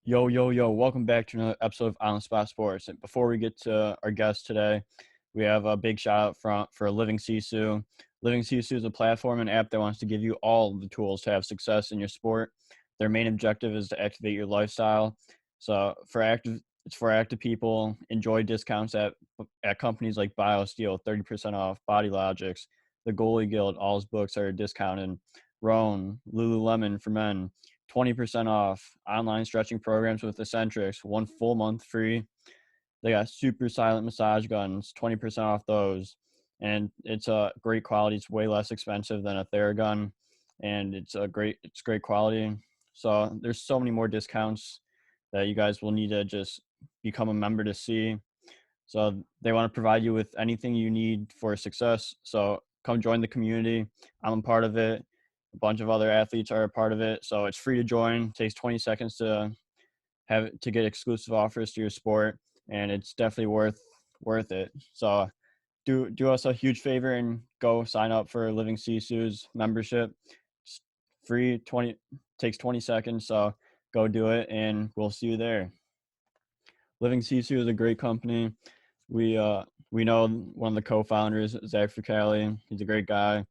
Yo, yo, yo, welcome back to another episode of On the Spot Sports. And before we get to our guest today, we have a big shout out for Living Sisu. Living Sisu is a platform and app that wants to give you all the tools to have success in your sport. Their main objective is to activate your lifestyle. So it's for active people. Enjoy discounts at companies like BioSteel, 30% off, Body Logics, the Goalie Guild, all his books are discounted. Roan, Lululemon for men, 20% off. Online stretching programs with Eccentrics, 1 full month free. They got super silent massage guns, 20% off those. And it's a great quality. It's way less expensive than a Theragun, and it's great quality. So there's so many more discounts that you guys will need to just become a member to see. So they want to provide you with anything you need for success. So come join the community. I'm a part of it. A bunch of other athletes are a part of it. So it's free to join. It takes 20 seconds to get exclusive offers to your sport, and it's definitely worth it. So do us a huge favor and go sign up for Living Sisu's membership. It's free, 20 takes 20 seconds. So go do it, and we'll see you there. Living Sisu is a great company. We know one of the co-founders, Zach Fricali. He's a great guy.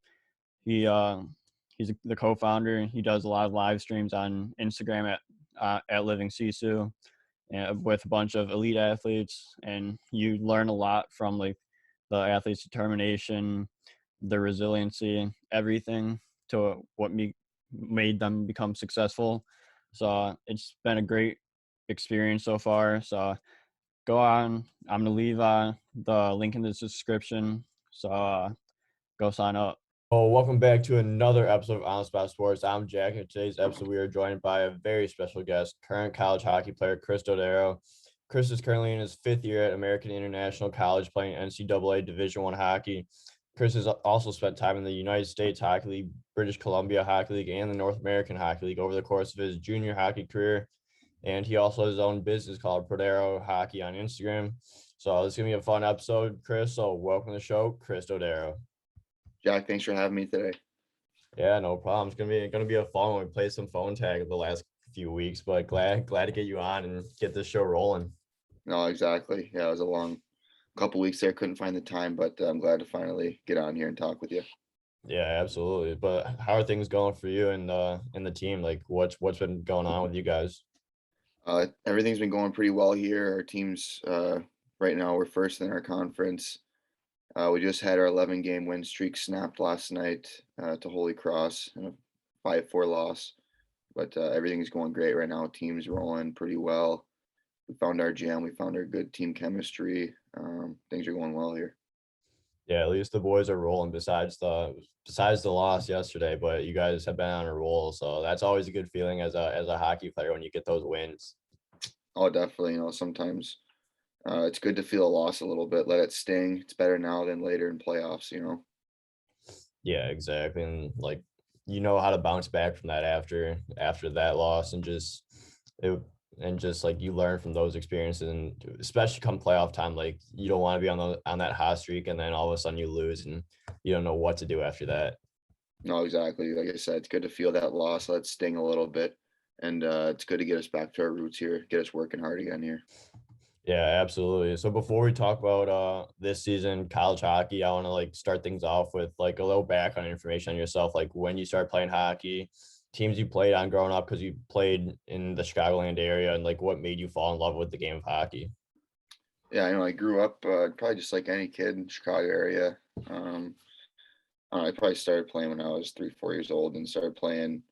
He's the co-founder. He does a lot of live streams on Instagram at Living Sisu, with a bunch of elite athletes, and you learn a lot from like the athletes' determination, their resiliency, everything to what made them become successful. So it's been a great experience so far. So go on. I'm gonna leave the link in the description. So go sign up. Oh, welcome back to another episode of On the Spot Sports. I'm Jack, and today's episode we are joined by a very special guest, current college hockey player Chris Dodero. Chris is currently in his fifth year at American International College playing NCAA Division I hockey. Chris has also spent time in the United States Hockey League, British Columbia Hockey League, and the North American Hockey League over the course of his junior hockey career. And he also has his own business called Prodero Hockey on Instagram. So this is going to be a fun episode, Chris. So welcome to the show, Chris Dodero. Jack, thanks for having me today. Yeah, no problem. It's gonna be a fun one. We played some phone tag the last few weeks, but glad to get you on and get this show rolling. No, exactly. Yeah, it was a long couple weeks there. Couldn't find the time, but I'm glad to finally get on here and talk with you. Yeah, absolutely. But how are things going for you and the team? Like what's been going on with you guys? Everything's been going pretty well here. Our team's right now we're first in our conference. We just had our 11-game win streak snapped last night to Holy Cross in a 5-4 loss. But everything's going great right now. Team's rolling pretty well. We found our jam. We found our good team chemistry. Things are going well here. Yeah, at least the boys are rolling besides the loss yesterday, but you guys have been on a roll. So that's always a good feeling as a hockey player when you get those wins. Oh, definitely. Sometimes it's good to feel a loss a little bit, let it sting. It's better now than later in playoffs. Yeah, exactly. And like you know how to bounce back from that after that loss it and just like you learn from those experiences, and especially come playoff time, like you don't want to be on that hot streak and then all of a sudden you lose and you don't know what to do after that. No, exactly. Like I said, it's good to feel that loss, let it sting a little bit. And it's good to get us back to our roots here, get us working hard again here. Yeah, absolutely. So before we talk about this season college hockey, I want to like start things off with like a little background information on yourself, like when you started playing hockey, teams you played on growing up because you played in the Chicagoland area, and like what made you fall in love with the game of hockey. Yeah, I grew up probably just like any kid in the Chicago area. Um, I don't know, I probably started playing when I was 3, 4 years old and started playing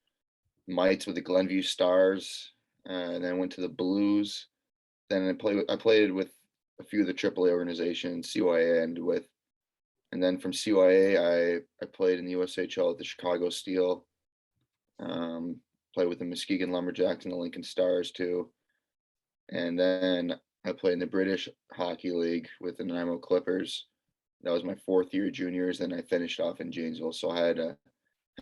mites with the Glenview Stars, and then went to the Blues. Then I played with a few of the AAA organizations, CYA, and then from CYA I played in the USHL at the Chicago Steel. Played with the Muskegon Lumberjacks and the Lincoln Stars too, and then I played in the British Hockey League with the Nanaimo Clippers. That was my fourth year juniors, and I finished off in Janesville. So I had a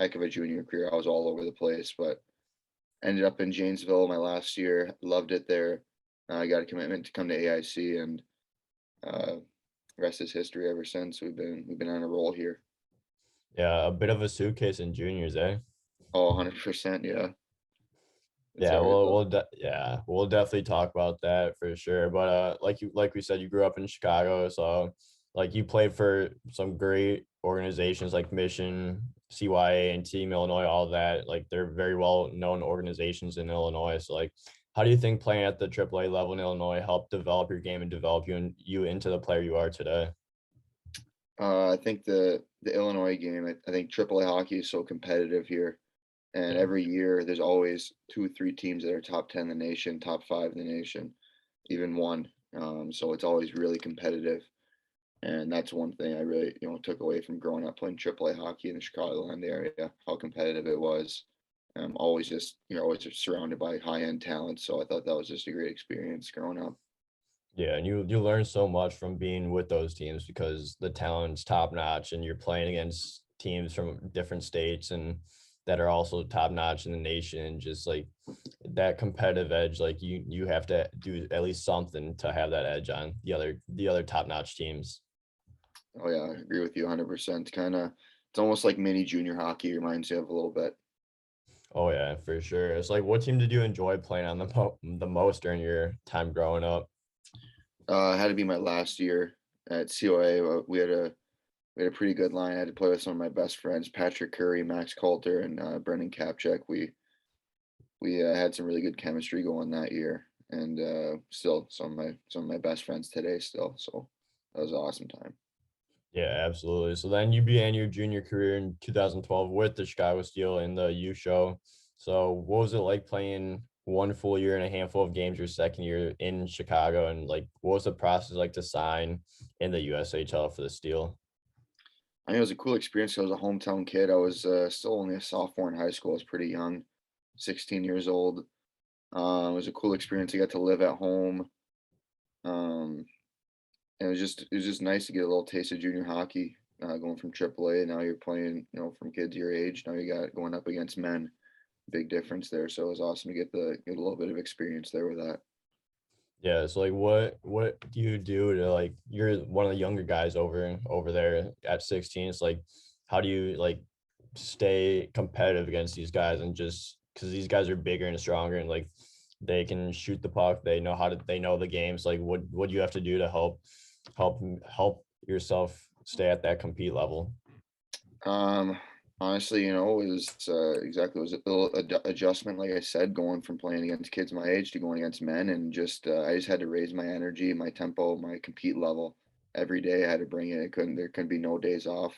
heck of a junior career. I was all over the place, but ended up in Janesville my last year. Loved it there. I got a commitment to come to AIC, and uh, rest is history. Ever since we've been on a roll here. Yeah, a bit of a suitcase in juniors, eh? Oh, 100%. Yeah. It's Yeah, hard though. we'll definitely talk about that for sure. But like we said, you grew up in Chicago, so like you played for some great organizations like Mission, CYA, and Team Illinois. All that, like they're very well known organizations in Illinois. So like, how do you think playing at the AAA level in Illinois helped develop your game and develop you into the player you are today? I think the Illinois game. I think AAA hockey is so competitive here, and Yeah. every year there's always 2 or 3 teams that are top 10 in the nation, top 5 in the nation, even one. So it's always really competitive, and that's one thing I really took away from growing up playing AAA hockey in the Chicagoland area. How competitive it was. Always just always just surrounded by high end talent. So I thought that was just a great experience growing up. Yeah, and you learn so much from being with those teams because the talent's top notch, and you're playing against teams from different states and that are also top notch in the nation. And just like that competitive edge, like you have to do at least something to have that edge on the other top notch teams. Oh yeah, I agree with you 100%. Kind of, it's almost like mini junior hockey. Reminds you of a little bit. Oh yeah, for sure. It's like, what team did you enjoy playing on the most during your time growing up? Had to be my last year at COA. We had a pretty good line. I had to play with some of my best friends, Patrick Curry, Max Coulter, and Brendan Kapchek. We had some really good chemistry going that year, and still some of my best friends today still. So that was an awesome time. Yeah, absolutely. So then you began your junior career in 2012 with the Chicago Steel in the U show. So what was it like playing one full year and a handful of games your second year in Chicago? And like, what was the process like to sign in the USHL for the Steel? I mean, it was a cool experience. I was a hometown kid. I was still only a sophomore in high school. I was pretty young, 16 years old. It was a cool experience. I got to live at home. Um, and it was just nice to get a little taste of junior hockey, going from AAA. Now you're playing, from kids your age. Now you got going up against men. Big difference there. So it was awesome to get a little bit of experience there with that. Yeah, so like what do you do to like you're one of the younger guys over there at 16. It's like how do you like stay competitive against these guys and just because these guys are bigger and stronger and like they can shoot the puck, they know the games. Like what do you have to do to help yourself stay at that compete level? Um, Honestly, it was exactly it was a little adjustment, like I said, going from playing against kids my age to going against men, and just I just had to raise my energy, my tempo, my compete level every day. I had to bring it. There couldn't be no days off.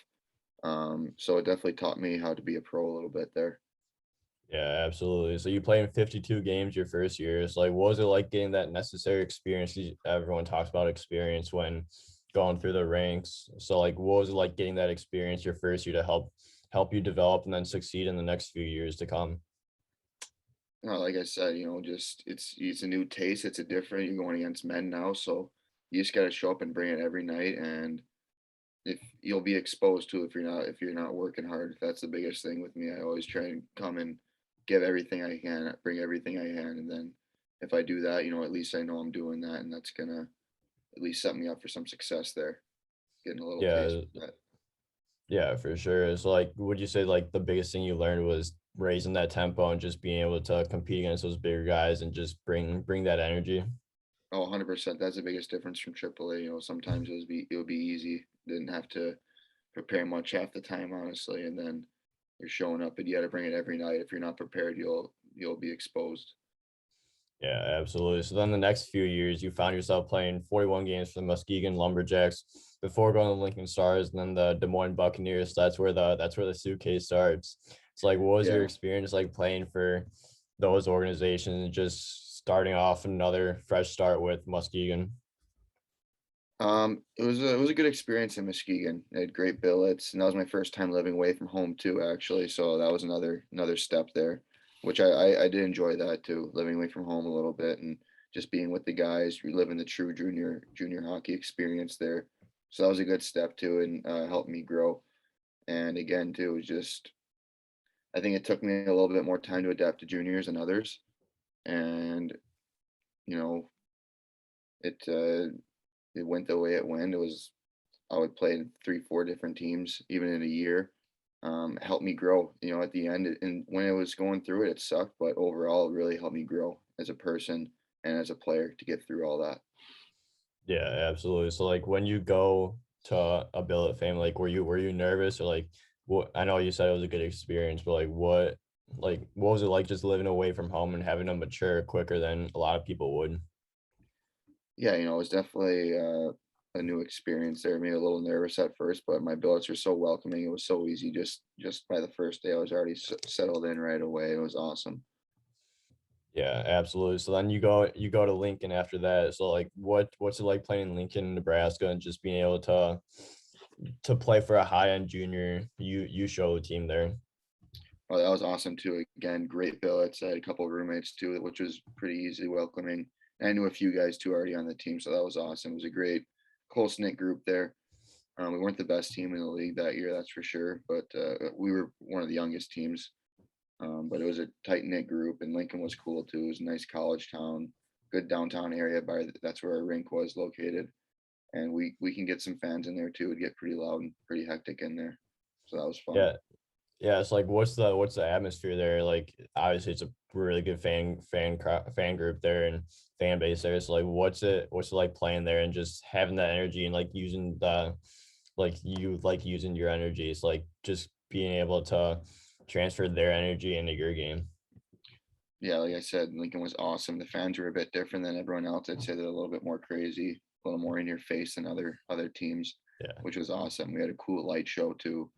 So it definitely taught me how to be a pro a little bit there. Yeah, absolutely. So you played in 52 games your first year. So like what was it like getting that necessary experience? Everyone talks about experience when going through the ranks. So like what was it like getting that experience your first year to help you develop and then succeed in the next few years to come? Like I said, just it's a new taste. It's a different. You're going against men now, so you just got to show up and bring it every night, and if you'll be exposed to if you're not working hard. That's the biggest thing with me. I always try and come and give everything I can, bring everything I can, and then if I do that, at least I know I'm doing that, and that's gonna at least set me up for some success there. Getting a little taste Yeah, of that. yeah, for sure. It's like would you say like the biggest thing you learned was raising that tempo and just being able to compete against those bigger guys and just bring that energy? Oh, 100%. That's the biggest difference from AAA. Sometimes it would be easy. Didn't have to prepare much half the time, honestly, and then you're showing up and you got to bring it every night. If you're not prepared, you'll be exposed. Yeah, absolutely. So then the next few years, you found yourself playing 41 games for the Muskegon Lumberjacks before going to Lincoln Stars and then the Des Moines Buccaneers. That's where the suitcase starts. It's like, what was your Yeah. experience like playing for those organizations and just starting off another fresh start with Muskegon? It was a good experience in Muskegon. I had great billets, and that was my first time living away from home too, actually. So that was another step there, which I did enjoy that too, living away from home a little bit and just being with the guys, reliving the true junior hockey experience there. So that was a good step too, and helped me grow. And again, too, it was just I think it took me a little bit more time to adapt to juniors than others, and you know it it went the way it went. I would play in 3, 4 different teams, even in a year. helped me grow, at the end. And when I was going through it, it sucked, but overall, it really helped me grow as a person and as a player to get through all that. Yeah, absolutely. So like when you go to a billet family, like were you nervous or like what? I know you said it was a good experience, but like what was it like just living away from home and having to mature quicker than a lot of people would? Yeah, it was definitely a new experience there. Made me a little nervous at first, but my billets were so welcoming. It was so easy. Just by the first day, I was already settled in right away. It was awesome. Yeah, absolutely. So then you go to Lincoln after that. So like what's it like playing in Lincoln, Nebraska and just being able to play for a high end junior you show team there? Oh, that was awesome too. Again, great billets. I had a couple of roommates too, which was pretty easy welcoming. And I knew a few guys too already on the team, so that was awesome. It was a great, close knit group there. We weren't the best team in the league that year, that's for sure, but we were one of the youngest teams. But it was a tight knit group, and Lincoln was cool too. It was a nice college town, good downtown area. That's where our rink was located, and we can get some fans in there too. It'd get pretty loud and pretty hectic in there, so that was fun. Yeah. Yeah, it's like what's the atmosphere there? Like obviously it's a really good fan group there and fan base there. So like what's it like playing there and just having that energy and like using the like you like using your energy. It's like just being able to transfer their energy into your game. Yeah, like I said, Lincoln was awesome. The fans were a bit different than everyone else. I'd say they're a little bit more crazy, a little more in your face than other teams, Yeah. which was awesome. We had a cool light show too.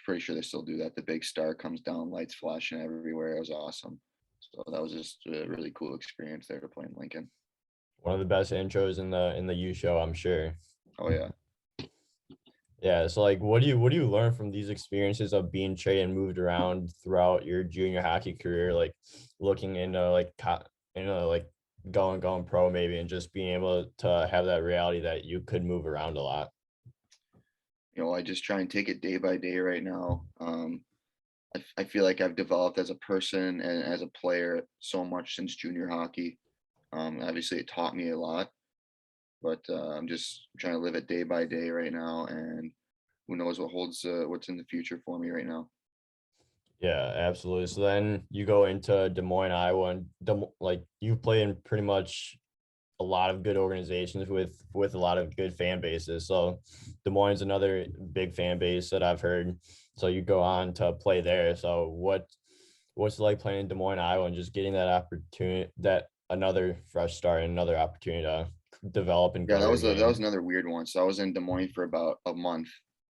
Pretty sure they still do that. The big star comes down, lights flashing everywhere. It was awesome. So that was just a really cool experience there to play in Lincoln. One of the best intros in the U show, I'm sure. Oh yeah. Yeah, so like what do you learn from these experiences of being traded and moved around throughout your junior hockey career, like looking into like going pro maybe and just being able to have that reality that you could move around a lot. I just try and take it day by day right now. I feel like I've developed as a person and as a player so much since junior hockey. Obviously, it taught me a lot, but I'm just trying to live it day by day right now, and who knows what's in the future for me right now. Yeah, absolutely. So then you go into Des Moines, Iowa, and like you play in pretty much a lot of good organizations with a lot of good fan bases. So Des Moines is another big fan base that I've heard. So you go on to play there. So what's it like playing in Des Moines, Iowa, and just getting that opportunity, that another fresh start and another opportunity to develop and Yeah, grow your that was game? another weird one. So I was in Des Moines for about a month.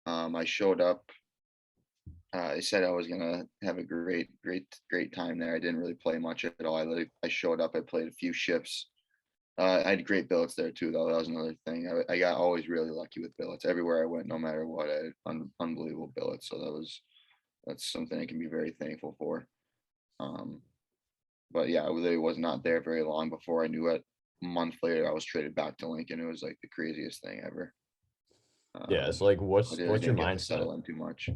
I showed up. I said I was gonna have a great time there. I didn't really play much at all. I showed up. I played a few shifts. I had great billets there too, though. That was another thing. I got always really lucky with billets everywhere I went, no matter what. I had unbelievable billets. So that's something I can be very thankful for. Um, but yeah, I really was not there very long before I knew it. A month later, I was traded back to Lincoln. It was like the craziest thing ever. Yeah. Um, So like I what's your didn't get to mindset? settle in too much.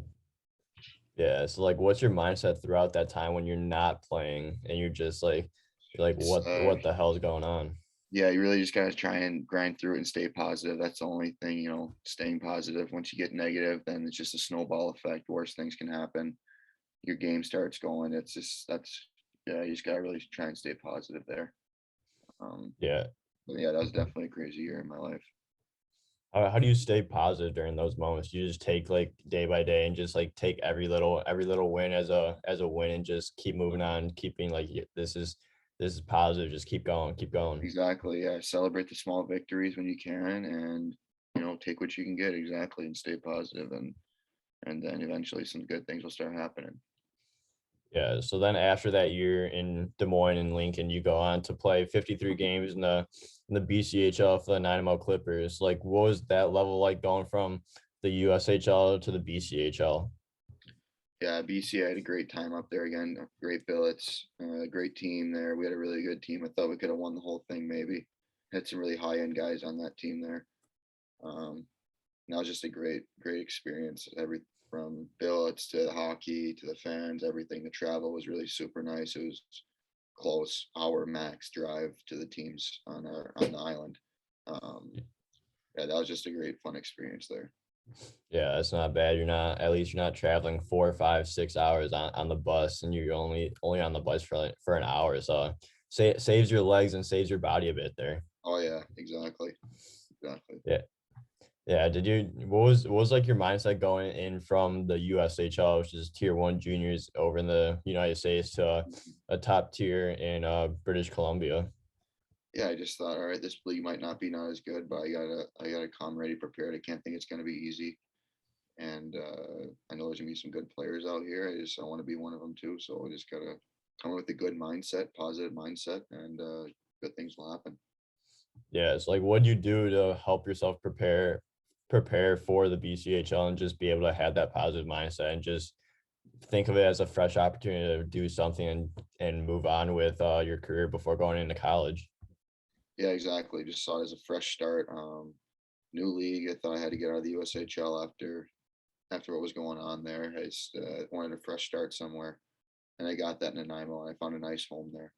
Yeah. So like what's your mindset throughout that time when you're not playing and you're just like you're like It's, what the hell's going on? yeah, you really just gotta try and grind through it and stay positive. That's the only thing, staying positive. Once you get negative, then it's just a snowball effect. Worse things can happen. Your game starts going. It's just that's yeah, you just gotta really try and stay positive there. Um, Yeah. but yeah, that was definitely a crazy year in my life. How do you stay positive during those moments? You just take like day by day and just like take every little win as a win and just keep moving on, keeping like this is positive. Just keep going, keep going. Exactly. Yeah. Celebrate the small victories when you can and take what you can get exactly and stay positive and then eventually some good things will start happening. Yeah. So then after that year in Des Moines and Lincoln, you go on to play 53 games in the BCHL for the Dynamo Clippers. Like, what was that level like going from the USHL to the BCHL? Yeah, BC, I had a great time up there again. Great billets, great team there. We had a really good team. I thought we could have won the whole thing maybe. Had some really high end guys on that team there. Um, and that was just a great experience. Every from billets to the hockey to the fans, everything. The travel was really super nice. It was close, hour max drive to the teams on the island. Um, yeah, that was just a great fun experience there. Yeah, that's not bad. At least you're not traveling 4, 5, 6 hours on the bus, and you're only on the bus for an hour. So saves your legs and saves your body a bit there. Oh yeah, exactly. Exactly. Yeah. Yeah. What was like your mindset going in from the USHL, which is tier one juniors over in the United States, to Mhm. a top tier in British Columbia? Yeah, I just thought, all right, this league might not as good, but I gotta come ready prepared. I can't think it's gonna be easy. And I know there's gonna be some good players out here. I want to be one of them too. So I just gotta come with a good mindset, positive mindset, and good things will happen. Yeah. It's like, what do you do to help yourself prepare for the BCHL and just be able to have that positive mindset and just think of it as a fresh opportunity to do something and move on with your career before going into college? Yeah, exactly. Just saw it as a fresh start. New league. I thought I had to get out of the USHL after what was going on there. I just wanted a fresh start somewhere, and I got that in Nanaimo, and I found a nice home there.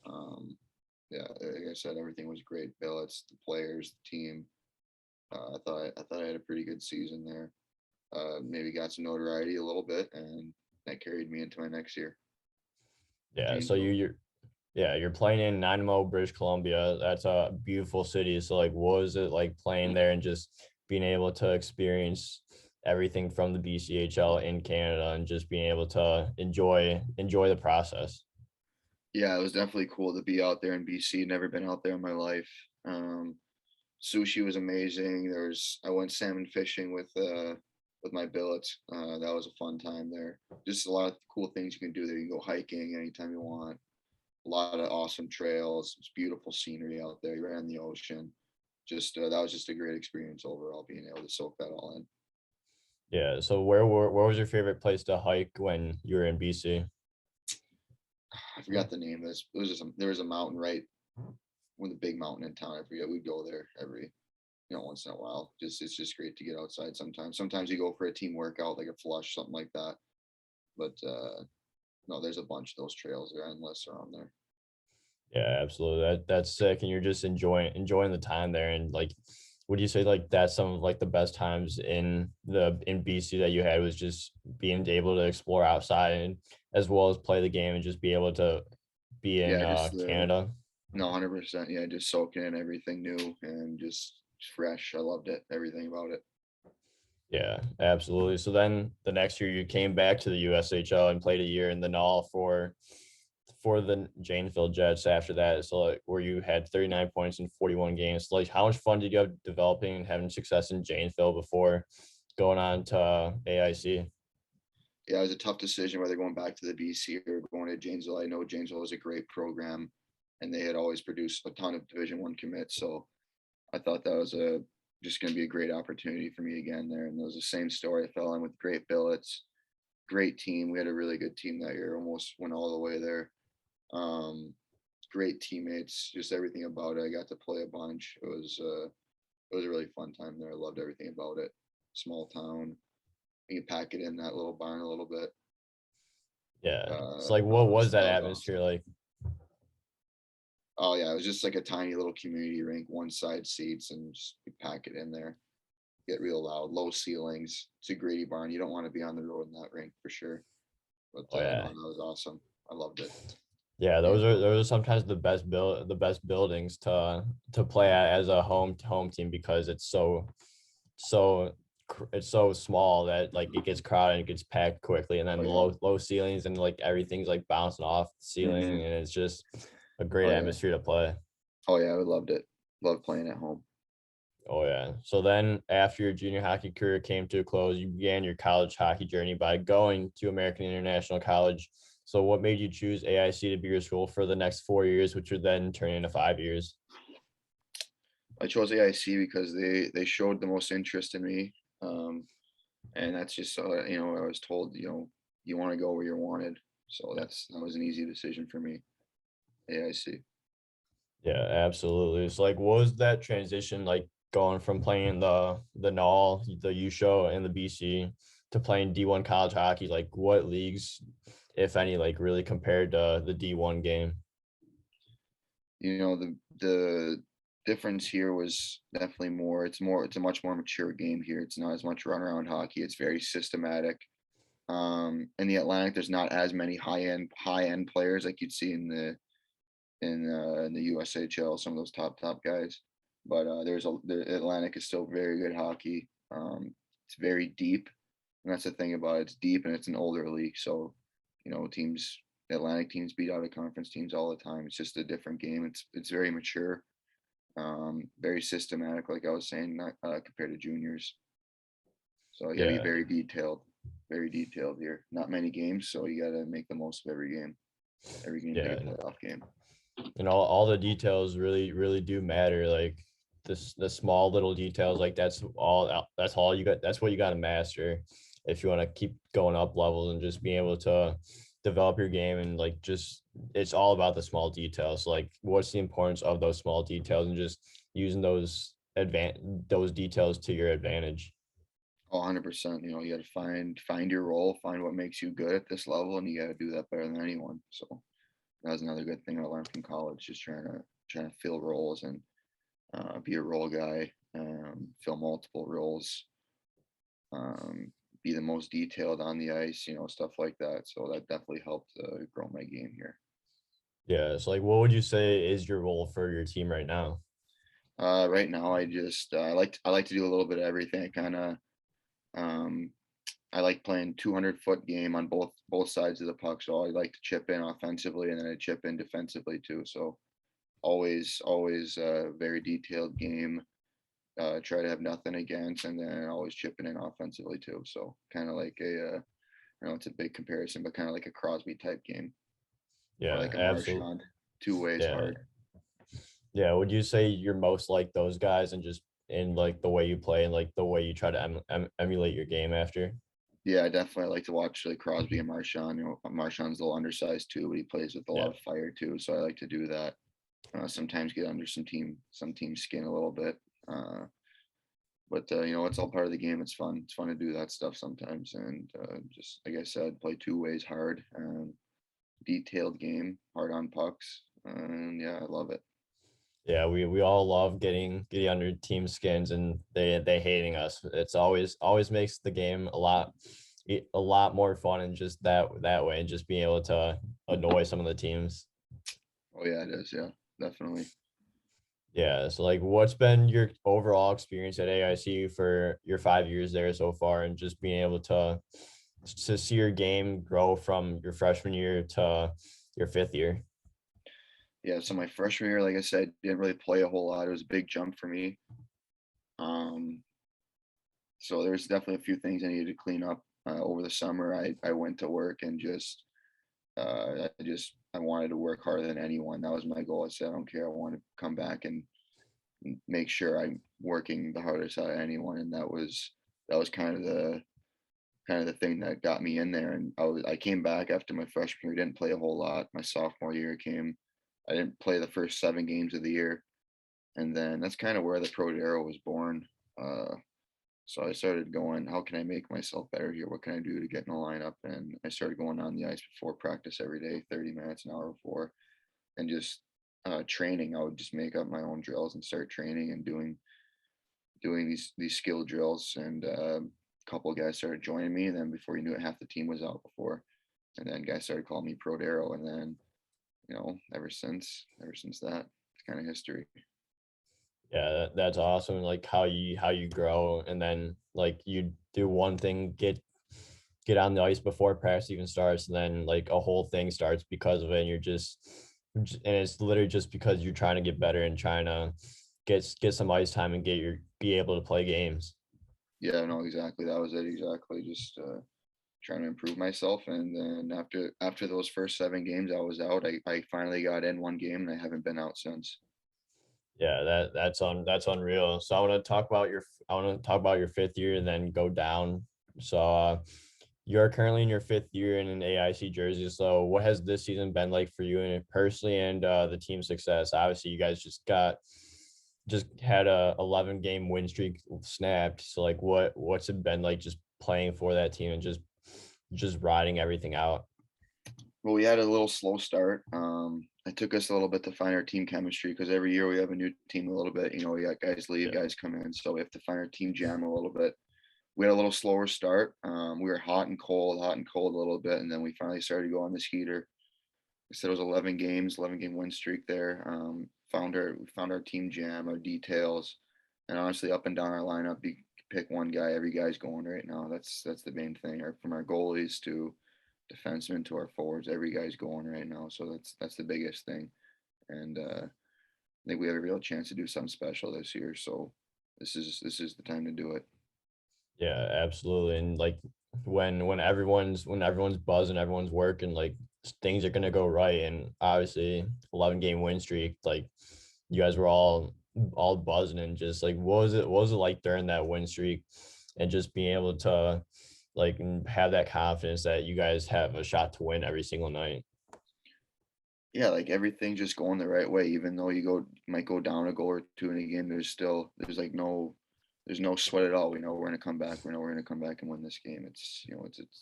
Um, yeah, like I said, everything was great. Billets, the players, the team. I thought I had a pretty good season there. Maybe got some notoriety a little bit, and that carried me into my next year. Yeah. So Janesville. you're playing in Nanaimo, British Columbia. That's a beautiful city. So like, what was it like playing there and just being able to experience everything from the BCHL in Canada and just being able to enjoy the process? Yeah, it was definitely cool to be out there in BC. Never been out there in my life. Um, Sushi was amazing. I went salmon fishing with my billets. That was a fun time there. Just a lot of cool things you can do there. You can go hiking anytime you want. A lot of awesome trails. It's beautiful scenery out there. You're right on the ocean. Just that was just a great experience overall, being able to soak that all in. Yeah. So where was your favorite place to hike when you were in BC? I forgot the name of this. It was there was a mountain right with a big mountain in town. I forget. We'd go there every once in a while. It's just great to get outside sometimes. Sometimes you go for a team workout like a flush, something like that. But no, there's a bunch of those trails. They're endless around there. Yeah, absolutely. That's sick, and you're just enjoying the time there. And like, would you say like that's some of like the best times in BC that you had was just being able to explore outside and as well as play the game and just be able to be in Yeah, just Canada? no, 100%. Yeah, just soaking in everything new and just fresh. I loved it. Everything about it. Yeah, absolutely. So then the next year you came back to the USHL and played a year in the NAL for the Janesville Jets after that. So like where you had 39 points in 41 games. Like how much fun did you have developing and having success in Janesville before going on to AIC? Yeah, it was a tough decision whether going back to the BC or going to Janesville. I know Janesville was a great program, and they had always produced a ton of Division I commits. So I thought that was a just going to be a great opportunity for me again there. And it was the same story. I fell in with great billets, great team. We had a really good team that year. Almost went all the way there. Um, Great teammates, just everything about it. I got to play a bunch. It was a really fun time there. I loved everything about it. Small town. You can pack it in that little barn a little bit. Yeah. It's like No, what was that that was atmosphere awesome. like? Oh yeah, it was just like a tiny little community rink, one side seats, and just you pack it in there. Get real loud, low ceilings. It's a Grady barn. You don't want to be on the road in that rink for sure. But Oh no, yeah. that was awesome. I loved it. Yeah, Janesville was those are awesome. sometimes the best buildings to play at as a home team because so it's so small that like it gets crowded and it gets packed quickly, and then Oh the yeah. low ceilings and like everything's like bouncing off the ceiling, Hmm. and it's just a great Oh yeah. atmosphere to play. Oh yeah. I loved it. Loved playing at home. Oh yeah. So then after your junior hockey career came to a close, you began your college hockey journey by going to American International College. So what made you choose AIC to be your school for the next 4 years, which would then turn into 5 years? I chose AIC because they showed the most interest in me, um, and that's just I was told you want to go where you're wanted, so that was an easy decision for me. AIC. Yeah, absolutely. It's like, what was that transition like going from playing the NAL, the U show, and the BC to playing D1 college hockey? Like, what leagues, if any, like really compared to the D1 game? The difference here was definitely more. It's a much more mature game here. It's not as much run around hockey. It's very systematic. In the Atlantic, there's not as many high end players like you'd see in the USHL. Some of those top guys, but the Atlantic is still very good hockey. It's very deep, and that's the thing about it. It's deep and it's an older league, so Atlantic teams beat out of conference teams all the time. It's just a different game. It's very mature, very systematic, like I was saying, not compared to juniors. So you got to be Yeah. very detailed here. Not many games, so you got to make the most of every game. Every game's like a playoff game. And all the details really do matter. Like the small little details, like that's all you got. That's what you got to master if you want to keep going up levels and just being able to develop your game. And like just it's all about the small details. Like what's the importance of those small details and just using those details to your advantage. 100%. You got to find your role, find what makes you good at this level, and you got to do that better than anyone. So that was another good thing I learned from college, just trying to fill roles and be a role guy, fill multiple roles, be the most detailed on the ice, stuff like that. So that definitely helped grow my game here. Yeah. So like, what would you say is your role for your team right now? Right now, I just I like to do a little bit of everything. I like playing 200-foot game on both sides of the puck. So I like to chip in offensively and then I chip in defensively too. So always a very detailed game. Try to have nothing against, and then always chipping in offensively too. So kind of like it's a big comparison, but kind of like a Crosby type game. Yeah, Or like a absolutely. Marchand, two ways Yeah. hard. Yeah. Would you say you're most like those guys and just in like the way you play and like the way you try to emulate your game after? Yeah, I definitely like to watch like Crosby and Marchand. Marchand's a little undersized too, but he plays with a lot of fire too. So I like to do that. Sometimes get under some team skin a little bit. But it's all part of the game. It's fun. It's fun to do that stuff sometimes. And just like I said, play two ways hard, detailed game, hard on pucks. And yeah, I love it. Yeah, we all love getting under team skins and they hating us. It's always makes the game a lot more fun and just that way and just being able to annoy some of the teams. Oh yeah, it is. Yeah, definitely. Yeah, so like what's been your overall experience at AIC for your 5 years there so far and just being able to see your game grow from your freshman year to your 5th year? Yeah, so my freshman year, like I said, didn't really play a whole lot. It was a big jump for me. So there's definitely a few things I needed to clean up over the summer. I went to work and I wanted to work harder than anyone. That was my goal. I said, I don't care. I want to come back and make sure I'm working the hardest out of anyone. And that was kind of the thing that got me in there. And I came back after my freshman year, didn't play a whole lot. My sophomore year came, I didn't play the first 7 games of the year. And then that's kind of where the Prodero was born. So I started going, how can I make myself better here? What can I do to get in the lineup? And I started going on the ice before practice every day, 30 minutes, an hour before, and just training. I would just make up my own drills and start training and doing these skill drills. And a couple of guys started joining me. And then before you knew it, half the team was out before. And then guys started calling me Prodero. And then, ever since that, it's kind of history. Yeah, that's awesome. Like how you grow and then like you do one thing, get on the ice before practice even starts, and then like a whole thing starts because of it. And and it's literally just because you're trying to get better and trying to get some ice time and be able to play games. Yeah, no, exactly. That was it. Exactly. Just trying to improve myself. And then after those first 7 games, I was out. I finally got in one game, and I haven't been out since. Yeah, that's unreal. So I want to talk about your 5th year and then go down. So you're currently in your 5th year in an AIC jersey. So what has this season been like for you and personally and the team success? Obviously, you guys just had a 11-game win streak snapped. So like what's it been like just playing for that team and just riding everything out? Well, we had a little slow start. It took us a little bit to find our team chemistry because every year we have a new team a little bit. We got guys leave, Yeah. guys come in, so we have to find our team jam a little bit. We had a little slower start. We were hot and cold a little bit, and then we finally started to go on this heater. I said it was 11 games, 11-game win streak there. We found our team jam, our details, and honestly, up and down our lineup, you pick one guy, every guy's going right now. That's the main thing. From our goalies to defensemen to our forwards, every guy's going right now. So that's the biggest thing, and I think we have a real chance to do something special this year. So this is the time to do it. Yeah, absolutely. And like when everyone's buzzing, everyone's working, like things are gonna go right. And obviously 11-game win streak, like you guys were all buzzing and just like what was it like during that win streak and just being able to like have that confidence that you guys have a shot to win every single night. Yeah, like everything just going the right way. Even though might go down a goal or two in a game, there's no sweat at all. We know we're gonna come back. We know we're gonna come back and win this game. It's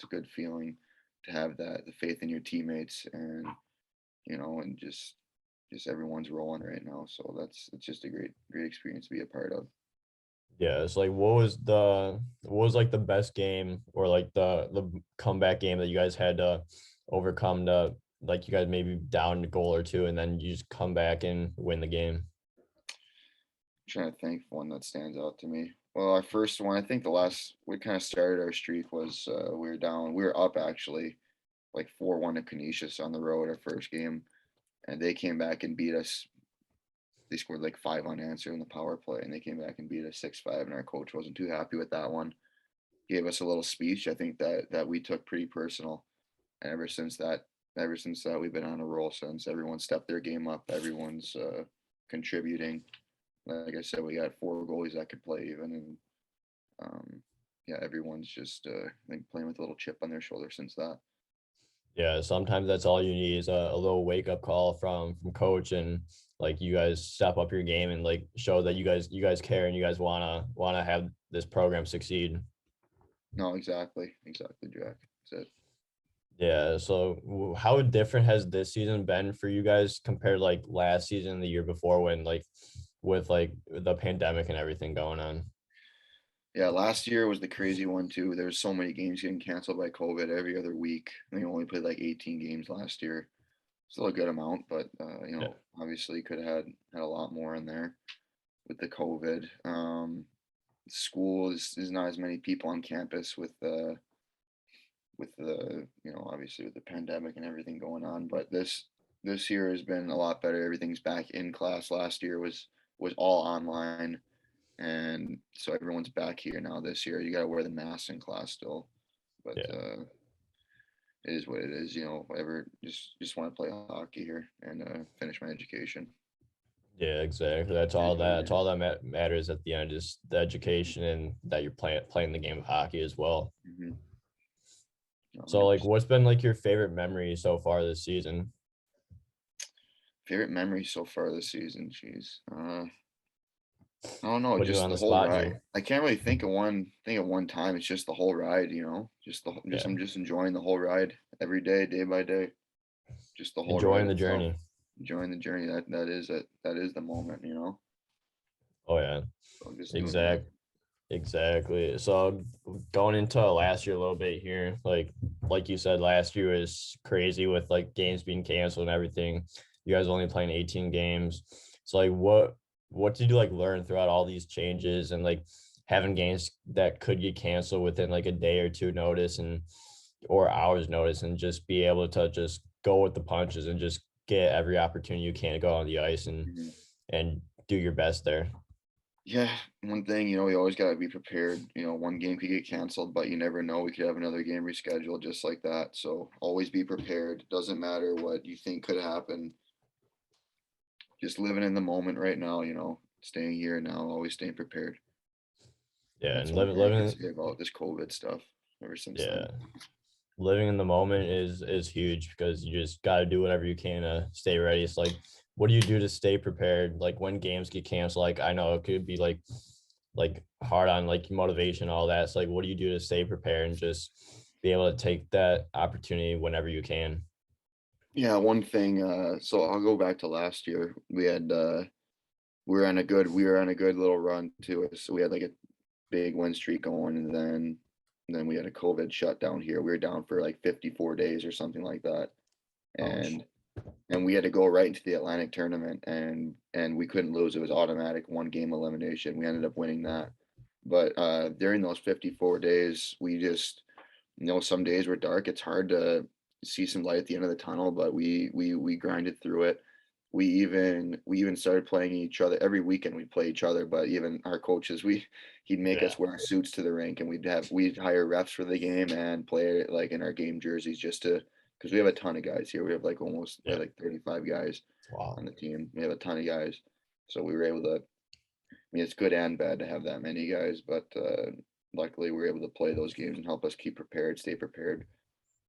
a good feeling to have the faith in your teammates, and just everyone's rolling right now. So it's just a great experience to be a part of. Yeah, it's like what was like the best game or like the comeback game that you guys had to overcome to like you guys maybe down a goal or two and then you just come back and win the game. Trying to think of one that stands out to me. Well, our first one, I think the last we kind of started our streak was we were up actually like 4-1 to Canisius on the road our first game, and they came back and beat us. They scored like 5 unanswered in the power play, and they came back and beat us 6-5. And our coach wasn't too happy with that one. Gave us a little speech. I think that we took pretty personal, and ever since that, we've been on a roll since. Everyone stepped their game up. Everyone's contributing. Like I said, we got 4 goalies that could play even, and yeah, everyone's just I think playing with a little chip on their shoulder since that. Yeah, sometimes that's all you need is a little wake up call from coach and like you guys step up your game and like show that you guys care and you guys wanna have this program succeed. No, exactly, Jack. That's it. Yeah, so how different has this season been for you guys compared to like last season, the year before when like with like the pandemic and everything going on? Yeah, last year was the crazy one too. There was so many games getting canceled by COVID every other week. We only played like 18 games last year. Still a good amount, but Yeah. obviously could have had a lot more in there with the COVID. School is not as many people on campus with the obviously with the pandemic and everything going on. But this year has been a lot better. Everything's back in class. Last year was all online, and so everyone's back here now. This year, you got to wear the mask in class still, but Yeah. it is what it is. Whatever. Just want to play hockey here and finish my education. Yeah, exactly. It is what it That's is. all that matters at the end is the education and that you're playing the game of hockey as well. Mhm. No, So like 100%. what's been like your favorite memory so far this season? Favorite memory so far this season. Jeez. I don't know, Put you just on the the whole spot ride. here. I can't really think of one time. It's just the whole ride. Just Yeah. I'm just enjoying the whole ride every day, day by day. Just the whole ride Enjoying the itself. journey. Enjoying the journey. That is it. That is the moment. Oh yeah. So I'm just doing that. Exact exactly. So going into last year a little bit here, like you said, last year was crazy with like games being canceled and everything. You guys only playing 18 games. So like what did you like learn throughout all these changes and like having games that could get canceled within like a day or two notice and or hours notice and just be able to just go with the punches and just get every opportunity you can to go on the ice Mhm. and do your best there. Yeah, one thing, we always got to be prepared. One game could get canceled, but you never know. We could have another game rescheduled just like that. So always be prepared. Doesn't matter what you think could happen. Just living in the moment right now, staying here now, always staying prepared. Yeah, That's and one living thing I could living say about this COVID stuff ever since yeah, then. living in the moment is huge because you just got to do whatever you can to stay ready. It's like, what do you do to stay prepared? Like when games get canceled, like I know it could be like hard on like motivation, all that. It's like, what do you do to stay prepared and just be able to take that opportunity whenever you can? Yeah, one thing, so I'll go back to last year. We were on a good little run too. So we had like a big win streak going, and then we had a COVID shutdown here. We were down for like 54 days or something like that. Ouch. And we had to go right into the Atlantic tournament, and we couldn't lose. It was automatic 1 game elimination. We ended up winning that. But during those 54 days, we just, some days were dark. It's hard to see some light at the end of the tunnel, but we grinded through it. We even started playing each other every weekend. We'd play each other, but even our coaches, he'd make Yeah. us wear suits to the rink, and we'd hire refs for the game and play like in our game jerseys just to, because we have a ton of guys here. We Yeah. have like 35 guys Wow. on the team. We have a ton of guys, so we were able to. I mean, it's good and bad to have that many guys, but luckily we were able to play those games and help us keep prepared, stay prepared,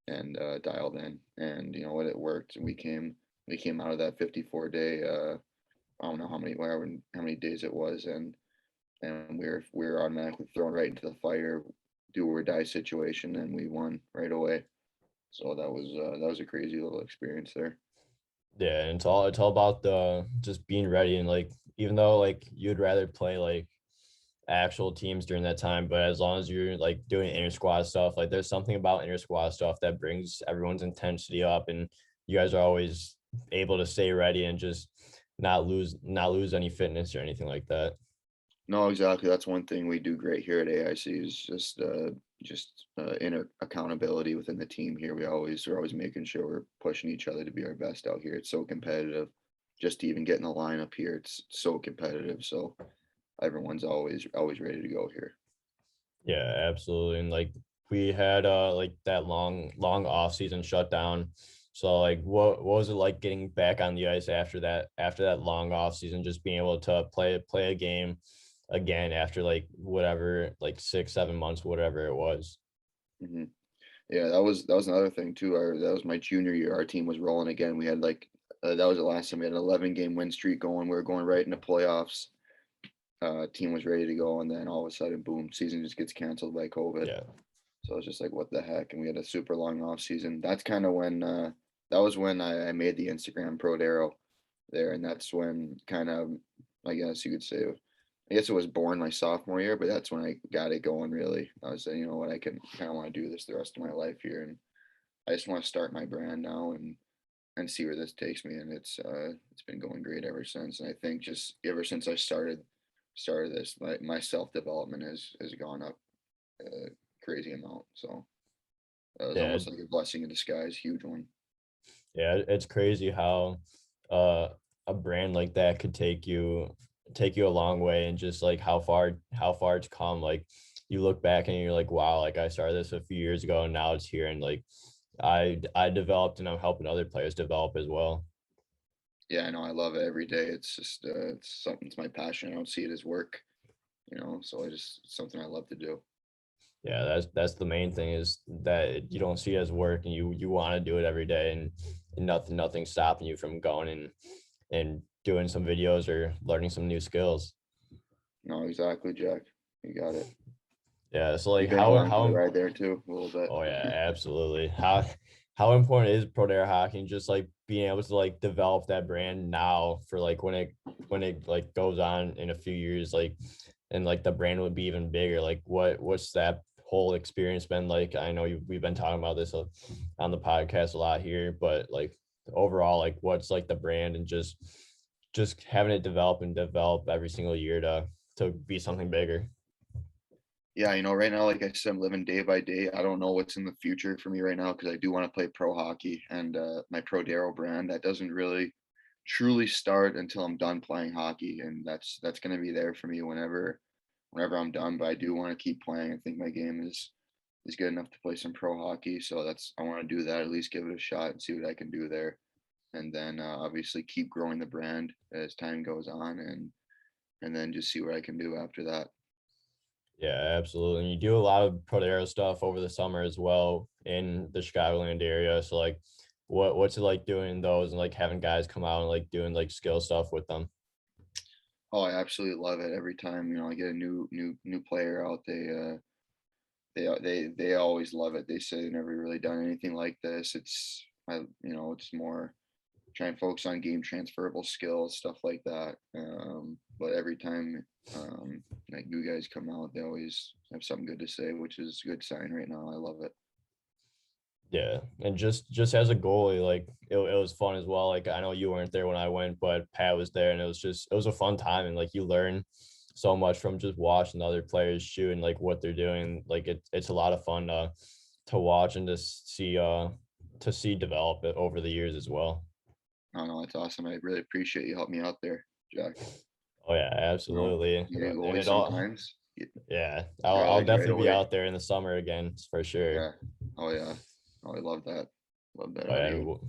and dialed in. And you know what, it worked. We came out of that 54 day. I don't know how many days it was, and we were automatically thrown right into the fire, do or die situation, and we won right away. So that was a crazy little experience there. Yeah, and it's all about the just being ready, and like even though like you'd rather play like actual teams during that time, but as long as you're like doing inter squad stuff, like there's something about inter squad stuff that brings everyone's intensity up, and you guys are always able to stay ready and just not lose any fitness or anything like that. No, exactly. That's one thing we do great here at AIC is just inner accountability within the team here. We're always making sure we're pushing each other to be our best out here. It's so competitive. Just to even get in the lineup here, it's so competitive. So everyone's always ready to go here. Yeah, absolutely. And like we had like that long off season shutdown. So like what was it like getting back on the ice after that long off season, just being able to play a game again after like whatever, like 6 7 months, whatever it was. hmm Yeah, that was another thing too. That was my junior year. Our team was rolling again. We had like that was the last time we had an 11 game win streak going. We were going right into playoffs. Team was ready to go, and then all of a sudden, boom, season just gets canceled by COVID. Yeah. So it's just like, what the heck? And we had a super long off season. That's kind of when that was when I made the Instagram Prodero there, and that's when kind of, I guess you could say, I guess it was born my sophomore year, but that's when I got it going. Really, I was saying, you know what, I can kind of want to do this the rest of my life here, and I just want to start my brand now and see where this takes me. And it's been going great ever since. And I think just ever since I started this, my self development has gone up a crazy amount. So it was Yeah. almost like a blessing in disguise, huge one. Yeah, it's crazy how uh a brand like that could take you a long way, and just like how far it's come. Like you look back and you're like, wow, like I started this a few years ago and now it's here, and like I developed and I'm helping other players develop as well. Yeah, I know, I love it every day. It's just it's something, it's my passion. I don't see it as work, so it's something I love to do. Yeah, that's the main thing, is that you don't see it as work, and you want to do it every day, and nothing's stopping you from going and doing some videos or learning some new skills. No, exactly, Jack. You got it. Yeah, so You've like been how along for the how ride there too, a little bit. oh yeah, absolutely. How important is Prodero Hockey, and just like being able to like develop that brand now for like when it like goes on in a few years, like, and like the brand would be even bigger. Like what's that whole experience been like? I know we've been talking about this on the podcast a lot here, but like overall, like what's like the brand, and just having it develop and develop every single year to be something bigger. Yeah, right now, like I said, I'm living day by day. I don't know what's in the future for me right now because I do want to play pro hockey, and my Prodero brand that doesn't really truly start until I'm done playing hockey, and that's going to be there for me whenever I'm done. But I do want to keep playing. I think my game is good enough to play some pro hockey, so I want to do that, at least give it a shot and see what I can do there, and then obviously keep growing the brand as time goes on, and then just see what I can do after that. Yeah, absolutely. And you do a lot of Prodero stuff over the summer as well in the Chicagoland area. So like what's it like doing those, and like having guys come out and like doing like skill stuff with them? Oh, I absolutely love it. Every time, I get a new player out, they always love it. They say they've never really done anything like this. it's more try and focus on game transferable skills, stuff like that. But every time like you guys come out, they always have something good to say, which is a good sign right now. I love it. Yeah, and just as a goalie, like it was fun as well. Like I know you weren't there when I went, but Pat was there, and it was a fun time, and like you learn so much from just watching the other players shoot and like what they're doing. Like it's a lot of fun to watch and to see develop it over the years as well. I know it's awesome. I really appreciate you helping me out there, Jack. Oh yeah, absolutely. You need a And goalie it all sometimes. yeah, I'll College right definitely be away. out there in the summer again for sure. Yeah. Oh yeah. Oh, I love that. Love that Oh, out of yeah, you.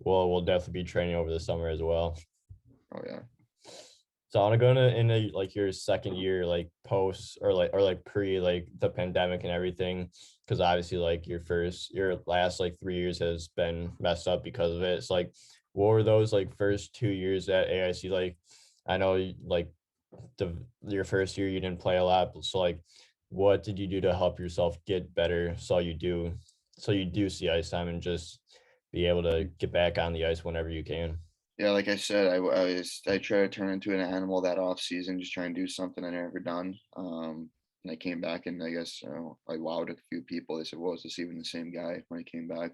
we'll definitely be training over the summer as well. Oh yeah. So I want to go into like your second year, like post or like pre like the pandemic and everything, because obviously like your last like 3 years has been messed up because of it. It's like, what were those like first 2 years at AIC like? I know like your first year you didn't play a lot, but so like, what did you do to help yourself get better so you do see ice time and just be able to get back on the ice whenever you can? Yeah, like I said, I try to turn into an animal that off season, just try and do something I never done. And I came back, and I guess I wowed a few people. They said, "Well, is this even the same guy?" When I came back,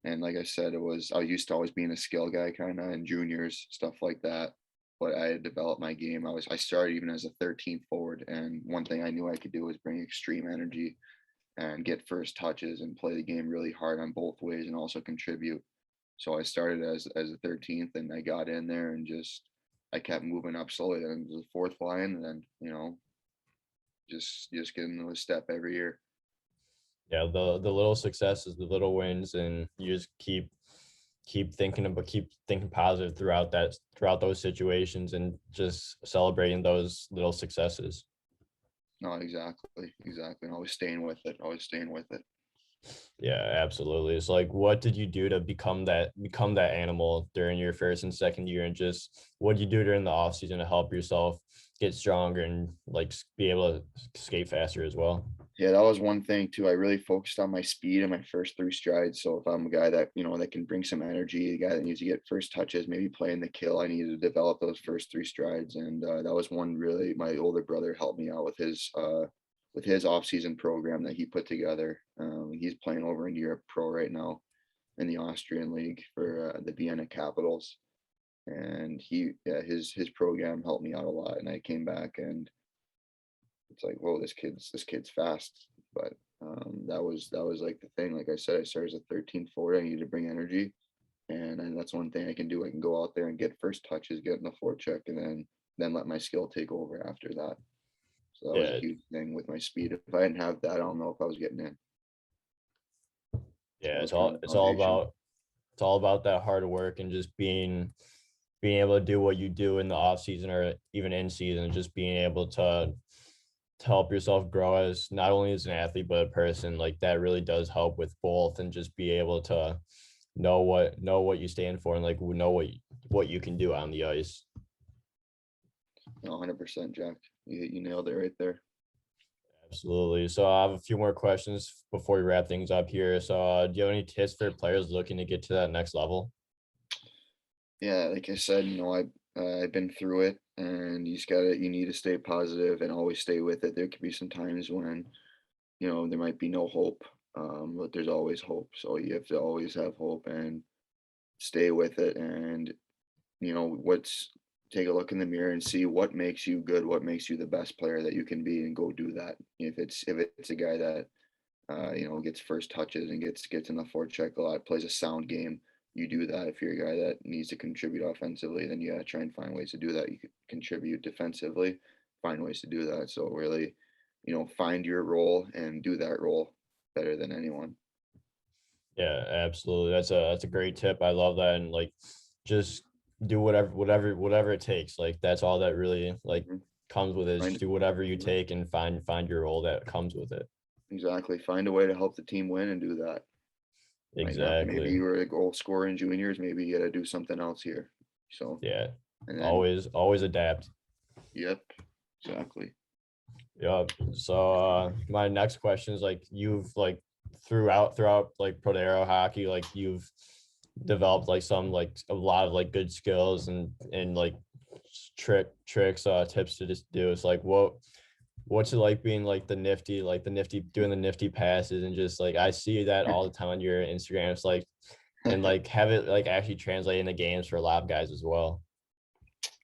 and like I said, I used to always being a skill guy, kind of in juniors, stuff like that. But I had developed my game. I started even as a 13th forward, and one thing I knew I could do was bring extreme energy and get first touches and play the game really hard on both ways, and also contribute. So I started as a 13th, and I got in there and just I kept moving up slowly. Then the fourth line, and then just getting a step every year. Yeah, the little successes, the little wins, and you just keep thinking positive throughout those situations and just celebrating those little successes. No, exactly. And always staying with it. Always staying with it. Yeah, absolutely. It's like, what did you do to become that animal during your first and second year, and just what did you do during the off season to help yourself get stronger and like be able to skate faster as well? Yeah, that was one thing too. I really focused on my speed in my first three strides. So if I'm a guy that that can bring some energy, a guy that needs to get first touches, maybe playing the kill, I needed to develop those first three strides. And that was one really my older brother helped me out with his off season program that he put together. He's playing over in Europe pro right now in the Austrian league for the Vienna Capitals. And his program helped me out a lot. And I came back, and it's like, whoa, this kid's fast. But that was like the thing. Like I said, I started as a 13 forward. I needed to bring energy, and that's one thing I can do. I can go out there and get first touches, get in the forecheck, and then let my skill take over after that. So that was a Yeah, huge thing with my speed. If I didn't have that, I don't know if I was getting in. So yeah, that was kind of the foundation. it's all about that hard work and just being able to do what you do in the off season or even in season, just being able to help yourself grow as not only as an athlete but a person. Like that really does help with both, and just be able to know what you stand for and like know what you can do on the ice. No, 100%, Jack. You nailed it right there. Absolutely. So I have a few more questions before we wrap things up here. So do you have any tips for players looking to get to that next level? Yeah, like I said, I've been through it, and you need to stay positive and always stay with it. There could be some times when there might be no hope, but there's always hope. So you have to always have hope and stay with it. And what's take a look in the mirror and see what makes you good, what makes you the best player that you can be, and go do that. If it's a guy that gets first touches and gets in the forecheck a lot, plays a sound game. You do that. If you're a guy that needs to contribute offensively, then you gotta try and find ways to do that. You could contribute defensively, find ways to do that. So really, find your role and do that role better than anyone. Yeah, absolutely. That's a great tip. I love that. And like just do whatever it takes. Like that's all that really like Mhm. comes with it, is Find just do whatever you mhm, take and find your role that comes with it. exactly. Find a way to help the team win and do that. Might not. Maybe Exactly. you were a goal scorer in juniors. Maybe you got to do something else here. So Yeah. and then, Always adapt. yep, exactly. Yeah. So my next question is like you've like throughout like Prodero Hockey, like you've developed like a lot of like good skills and like tricks tips to just do. It's like what's it like being like the nifty doing the nifty passes, and just like I see that all the time on your Instagram. It's like, and like have it like actually translate into games for a lot of guys as well.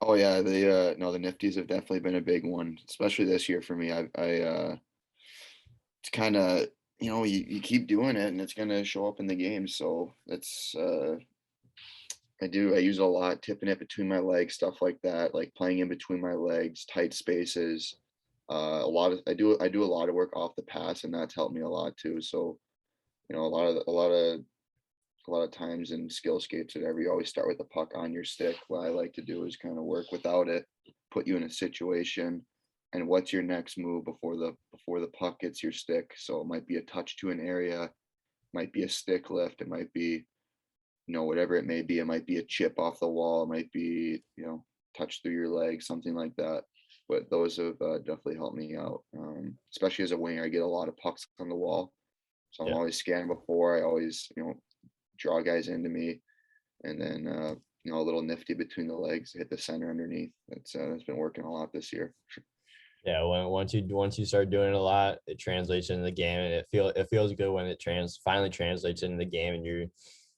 Oh yeah, the nifties have definitely been a big one, especially this year for me. It's kind of, you keep doing it and it's gonna show up in the game. So it's I use it a lot, tipping it between my legs, stuff like that, like playing in between my legs, tight spaces. I do a lot of work off the pass, and that's helped me a lot too. So, a lot of times in skill skates, whatever, you always start with the puck on your stick. What I like to do is kind of work without it, put you in a situation, and what's your next move before the puck gets your stick. So it might be a touch to an area, might be a stick lift, it might be, whatever it may be. It might be a chip off the wall, it might be, touch through your leg, something like that. But those have definitely helped me out, especially as a winger. I get a lot of pucks on the wall, so I'm Yeah. always scanning before. I always, draw guys into me, and then a little nifty between the legs, hit the center underneath. That's been working a lot this year. Yeah, once you start doing it a lot, it translates into the game, and it feels good when it finally translates into the game, and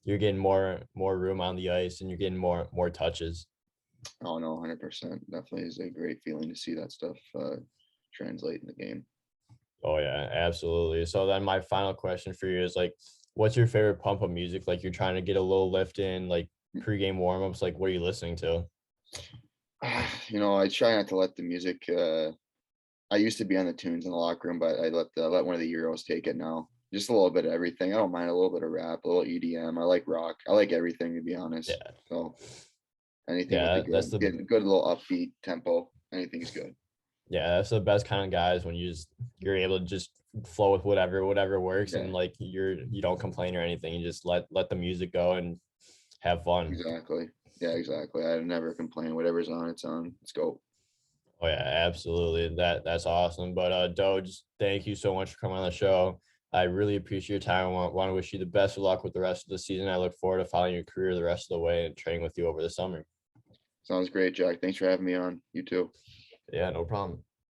you're getting more room on the ice, and you're getting more touches. Oh no, 100%. Definitely is a great feeling to see that stuff translate in the game. Oh yeah, absolutely. So then my final question for you is like, what's your favorite pump up music? Like you're trying to get a little lift in, like pregame warmups. Like what are you listening to? I try not to let the music. I used to be on the tunes in the locker room, but I let one of the Euros take it now. Just a little bit of everything. I don't mind a little bit of rap, a little EDM. I like rock. I like everything, to be honest. Yeah, So anything with a yeah, good little upbeat tempo, anything's good. that's the best kind of guys when you're able to just flow with whatever works, Yeah, and like you don't complain or anything. You just let the music go and have fun. exactly. Yeah, exactly. I never complain. Whatever's on, it's on. Let's go. Oh yeah, absolutely. That's awesome. But Doge, thank you so much for coming on the show. I really appreciate your time. I want to wish you the best of luck with the rest of the season. I look forward to following your career the rest of the way and training with you over the summer. Sounds great, Jack. Thanks for having me on. You too. Yeah, no problem.